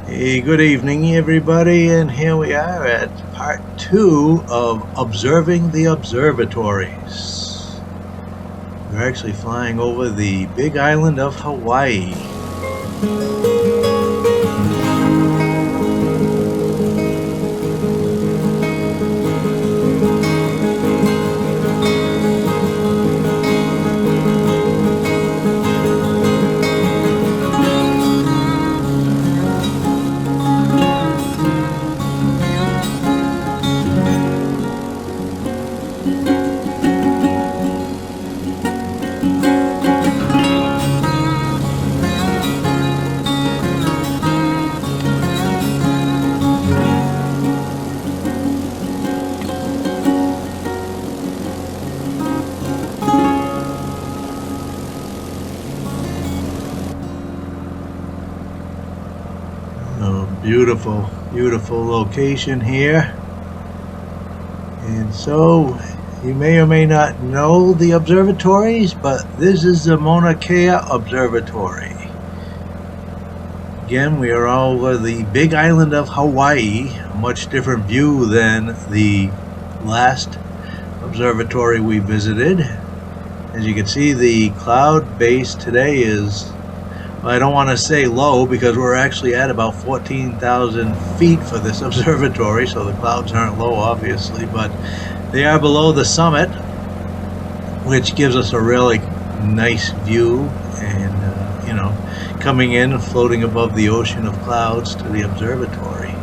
Hey, good evening, everybody, and here we are at part 2 of observing the observatories. We're actually flying over the Big Island of Hawaii. Beautiful, beautiful location here. And so, you may or may not know the observatories, but this is the Mauna Kea Observatory. Again, we are all over the Big Island of Hawaii, a much different view than the last observatory we visited. As you can see, the cloud base today is, I don't want to say low because we're actually at about 14,000 feet for this observatory, so the clouds aren't low obviously, but they are below the summit, which gives us a really nice view, and coming in and floating above the ocean of clouds to the observatory.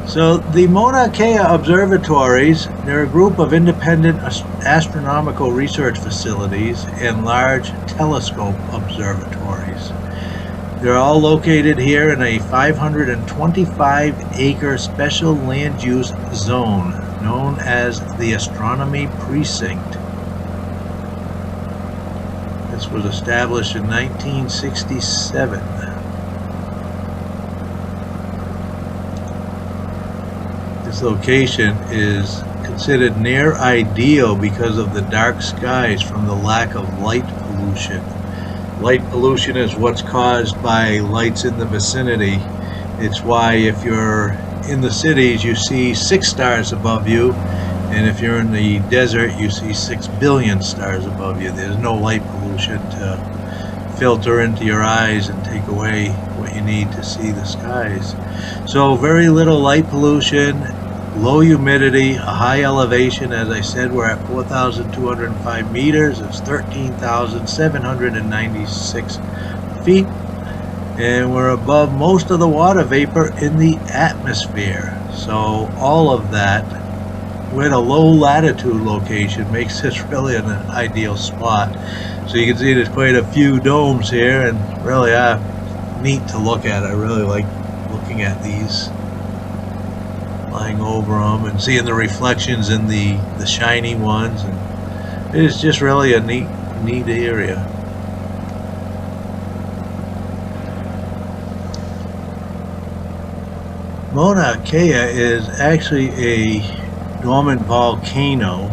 So the Mauna Kea Observatories, they're a group of independent astronomical research facilities and large telescope observatories. They're all located here in a 525-acre special land use zone known as the Astronomy Precinct. This was established in 1967. This location is considered near ideal because of the dark skies from the lack of light pollution. Light pollution is what's caused by lights in the vicinity. It's why if you're in the cities you see 6 stars above you, and if you're in the desert you see 6 billion stars above you. There's no light pollution to filter into your eyes and take away what you need to see the skies. So very little light pollution, low humidity, a high elevation. As I said, we're at 4,205 meters. It's 13,796 feet, and we're above most of the water vapor in the atmosphere. So all of that, we're at a low latitude location, makes this really an ideal spot. So you can see there's quite a few domes here, and really are neat to look at. I really like looking at these, flying over them and seeing the reflections in the shiny ones, and it is just really a neat area. Mauna Kea is actually a dormant volcano.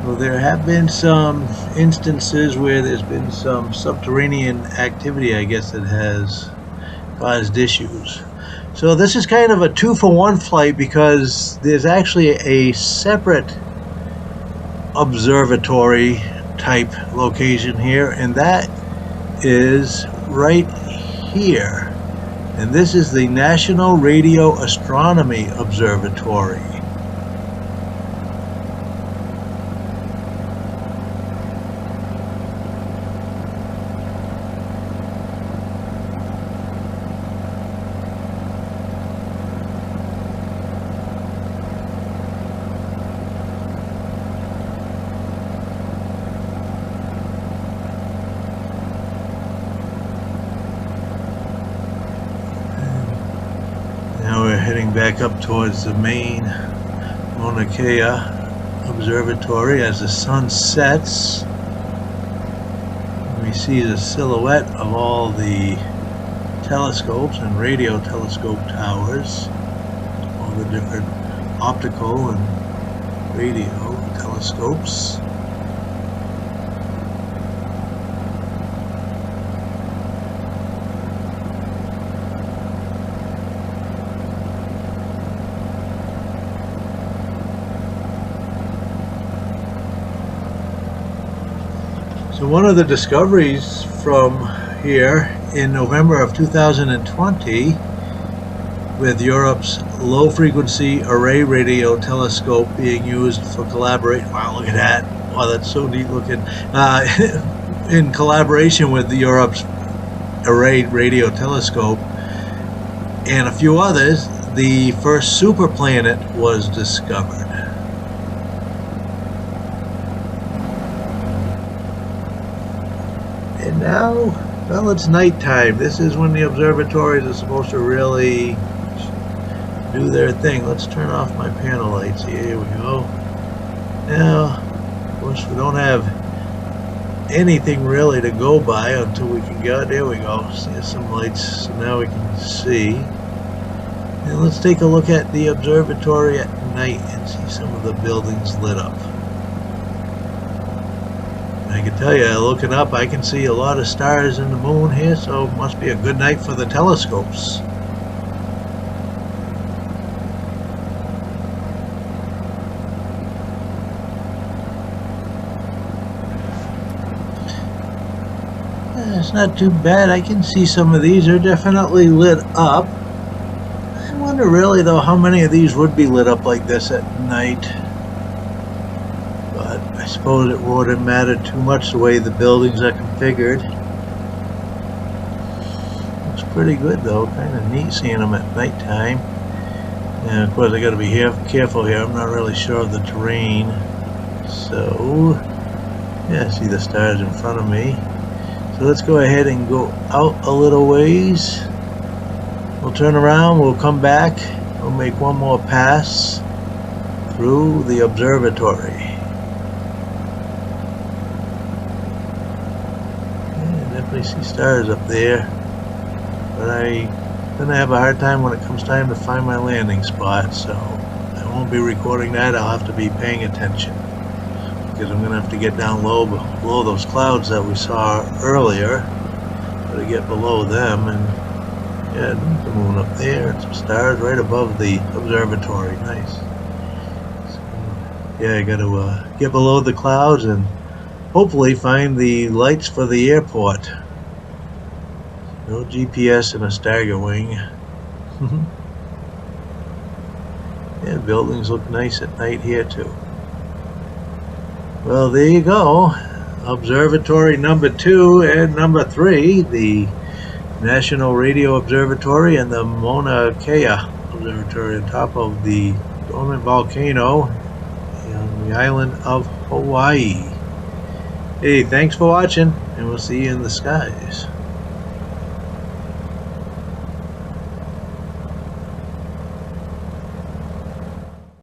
So there have been some instances where there's been some subterranean activity, I guess, that has caused issues. So this is kind of a 2-for-1 flight because there's actually a separate observatory type location here, and that is right here. And this is the National Radio Astronomy Observatory. Now we're heading back up towards the main Mauna Kea Observatory as the sun sets. We see the silhouette of all the telescopes and radio telescope towers, all the different optical and radio telescopes. So one of the discoveries from here in November of 2020 with Europe's low-frequency array radio telescope being used for collaboration. Wow, look at that. Wow, that's so neat looking. In collaboration with Europe's array radio telescope and a few others, the first superplanet was discovered. And now, well, it's nighttime. This is when the observatories are supposed to really do their thing. Let's turn off my panel lights. Here we go. Now, of course, we don't have anything really to go by until we can go. There we go. See some lights. So now we can see. And let's take a look at the observatory at night and see some of the buildings lit up. I can tell you, looking up, I can see a lot of stars in the moon here, so it must be a good night for the telescopes. It's not too bad. I can see some of these are definitely lit up. I wonder really though how many of these would be lit up like this at night. But I suppose it wouldn't matter too much the way the buildings are configured. Looks pretty good though. Kind of neat seeing them at nighttime. And of course I got to be careful here. I'm not really sure of the terrain. So yeah, I see the stars in front of me. So let's go ahead and go out a little ways. We'll turn around, we'll come back, we'll make one more pass through the observatory. Yeah, definitely see stars up there, but I'm gonna have a hard time when it comes time to find my landing spot, so I won't be recording that. I'll have to be paying attention, because I'm going to have to get down low below those clouds that we saw earlier. Got to get below them, and yeah, the moon up there and some stars right above the observatory. Nice. So, yeah, I got to get below the clouds and hopefully find the lights for the airport. No GPS and a stagger wing. Yeah, buildings look nice at night here too. Well, there you go. Observatory number 2 and number 3, the National Radio Observatory and the Mauna Kea Observatory on top of the dormant volcano on the island of Hawaii. Hey, thanks for watching, and we'll see you in the skies.